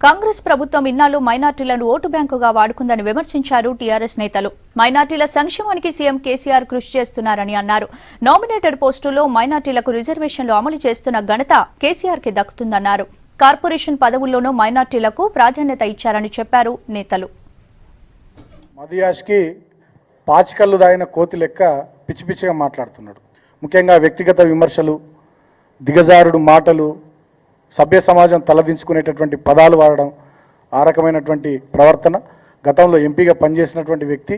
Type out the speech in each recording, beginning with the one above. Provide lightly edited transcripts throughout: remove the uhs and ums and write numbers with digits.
కాంగ్రెస్ ప్రభుత్వం ఇన్నాళ్లు మైనార్టీలను ఓటు బ్యాంకుగా వాడుకుందని విమర్శించారు టీఆర్ఎస్ నేతలు. మైనార్టీల సంక్షేమానికి సీఎం కేసీఆర్ కృషి చేస్తున్నారని అన్నారు. నామినేటెడ్ పోస్టుల్లో మైనార్టీలకు రిజర్వేషన్లు అమలు చేస్తున్న ఘనత కేసీఆర్కి దక్కుతుందన్నారు. కార్పొరేషన్ పదవుల్లోనూ మైనార్టీలకు ప్రాధాన్యత ఇచ్చారని చెప్పారు నేతలు. మదియాష్కి పాచికల్లు దాగిన కోతి లెక్క పిచ్చి పిచ్చిగా మాట్లాడుతున్నాడు. ముఖ్యంగా వ్యక్తిగత విమర్శలు, దిగజారుడు మాటలు, సభ్య సమాజం తలదించుకునేటటువంటి పదాలు వాడడం, ఆ రకమైనటువంటి ప్రవర్తన గతంలో ఎంపీగా పనిచేసినటువంటి వ్యక్తి,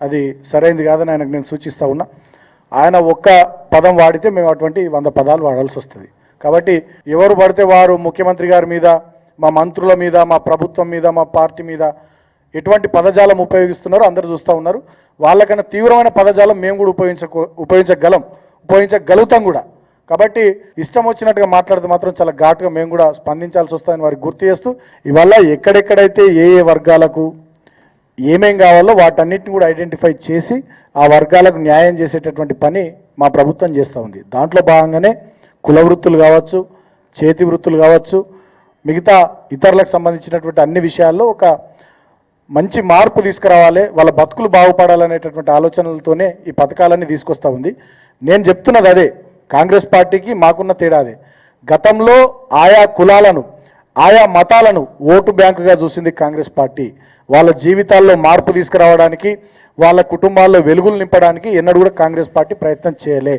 అది సరైనది కాదని ఆయనకు నేను సూచిస్తూ ఉన్నా. ఆయన ఒక్క పదం వాడితే మేము అటువంటి 100 పదాలు వాడాల్సి వస్తుంది. కాబట్టి ఎవరు పడితే వారు ముఖ్యమంత్రి గారి మీద, మా మంత్రుల మీద, మా ప్రభుత్వం మీద, మా పార్టీ మీద ఎటువంటి పదజాలం ఉపయోగిస్తున్నారో అందరూ చూస్తూ ఉన్నారు. వాళ్ళకన్నా తీవ్రమైన పదజాలం మేము కూడా ఉపయోగించగలుగుతాం కూడా. కాబట్టి ఇష్టం వచ్చినట్టుగా మాట్లాడితే మాత్రం చాలా ఘాటుగా మేము కూడా స్పందించాల్సి వస్తుందని వారికి గుర్తు చేస్తూ, ఇవాళ ఎక్కడెక్కడైతే ఏ వర్గాలకు ఏమేం కావాలో వాటన్నిటిని కూడా ఐడెంటిఫై చేసి ఆ వర్గాలకు న్యాయం చేసేటటువంటి పని మా ప్రభుత్వం చేస్తూ ఉంది. దాంట్లో భాగంగానే కుల వృత్తులు కావచ్చు, చేతి వృత్తులు కావచ్చు, మిగతా ఇతరులకు సంబంధించినటువంటి అన్ని విషయాల్లో ఒక మంచి మార్పు తీసుకురావాలి, వాళ్ళ బతుకులు బాగుపడాలనేటటువంటి ఆలోచనలతోనే ఈ పథకాలన్నీ తీసుకొస్తూ ఉంది. నేను చెప్తున్నది అదే, కాంగ్రెస్ పార్టీకి మాకున్న తేడా అదే. గతంలో ఆయా కులాలను, ఆయా మతాలను ఓటు బ్యాంకుగా చూసింది కాంగ్రెస్ పార్టీ. వాళ్ళ జీవితాల్లో మార్పు తీసుకురావడానికి, వాళ్ళ కుటుంబాల్లో వెలుగులు నింపడానికి ఎన్నడూ కూడా కాంగ్రెస్ పార్టీ ప్రయత్నం చేయలే.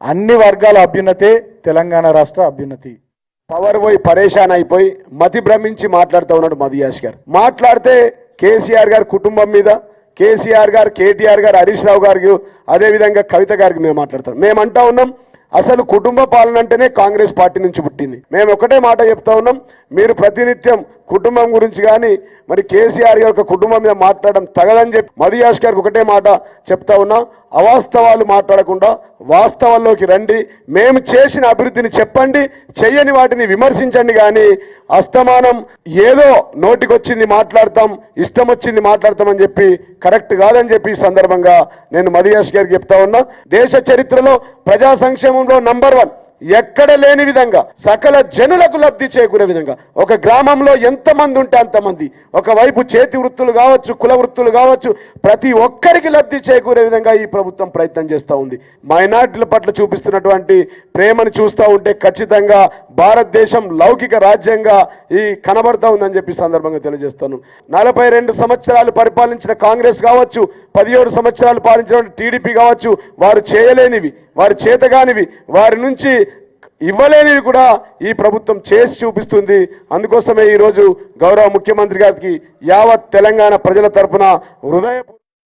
అన్ని వర్గాల అభ్యున్నతే తెలంగాణ రాష్ట్ర అభ్యున్నతి. పవర్ పోయి పరేషాన్ అయిపోయి మతి భ్రమించి మాట్లాడుతూ ఉన్నాడు మదియాష్ గారు. మాట్లాడితే కేసీఆర్ గారి కుటుంబం మీద, కేసీఆర్ గారు, కేటీఆర్ గారు, హరీష్ రావు గారికి, అదేవిధంగా కవిత గారికి మేము మాట్లాడతాం. మేమంటా ఉన్నాం, అసలు కుటుంబ పాలన అంటేనే కాంగ్రెస్ పార్టీ నుంచి పుట్టింది. మేము ఒకటే మాట చెప్తా ఉన్నాం, మీరు ప్రతినిత్యం కుటుంబం గురించి కానీ మరి కేసీఆర్ గారి యొక్క కుటుంబం మీద మాట్లాడడం తగదని చెప్పి మదియాష్ గారికి ఒకటే మాట చెప్తా ఉన్నా, అవాస్తవాలు మాట్లాడకుండా వాస్తవాల్లోకి రండి, మేము చేసిన అభివృద్ధిని చెప్పండి, చెయ్యని వాటిని విమర్శించండి. కానీ అస్తమానం ఏదో నోటికొచ్చింది మాట్లాడతాం, ఇష్టం వచ్చింది మాట్లాడతామని చెప్పి కరెక్ట్ కాదని చెప్పి ఈ సందర్భంగా నేను మదియాష్ గారికి చెప్తా ఉన్నా. దేశ చరిత్రలో ప్రజా సంక్షేమంలో నంబర్ 1 ఎక్కడ లేని విధంగా సకల జనులకు లబ్ధి చేకూరే విధంగా ఒక గ్రామంలో ఎంతమంది ఉంటే అంతమంది, ఒకవైపు చేతి వృత్తులు కావచ్చు, కుల వృత్తులు కావచ్చు, ప్రతి ఒక్కరికి లబ్ధి చేకూరే విధంగా ఈ ప్రభుత్వం ప్రయత్నం చేస్తూ ఉంది. మైనార్టీల పట్ల చూపిస్తున్నటువంటి ప్రేమను చూస్తూ ఉంటే ఖచ్చితంగా భారతదేశం లౌకిక రాజ్యంగా కనబడతా ఉందని చెప్పి సందర్భంగా తెలియజేస్తాను. 42 సంవత్సరాలు పరిపాలించిన కాంగ్రెస్ కావచ్చు, 17 సంవత్సరాలు పాలించిన టీడీపీ కావచ్చు, వారు చేయలేనివి, వారు చేతగానివి, వారి నుంచి ఇవ్వలేనివి కూడా ఈ ప్రభుత్వం చేసి చూపిస్తుంది. అందుకోసమే ఈరోజు గౌరవ ముఖ్యమంత్రి గారికి యావత్ తెలంగాణ ప్రజల తరఫున హృదయ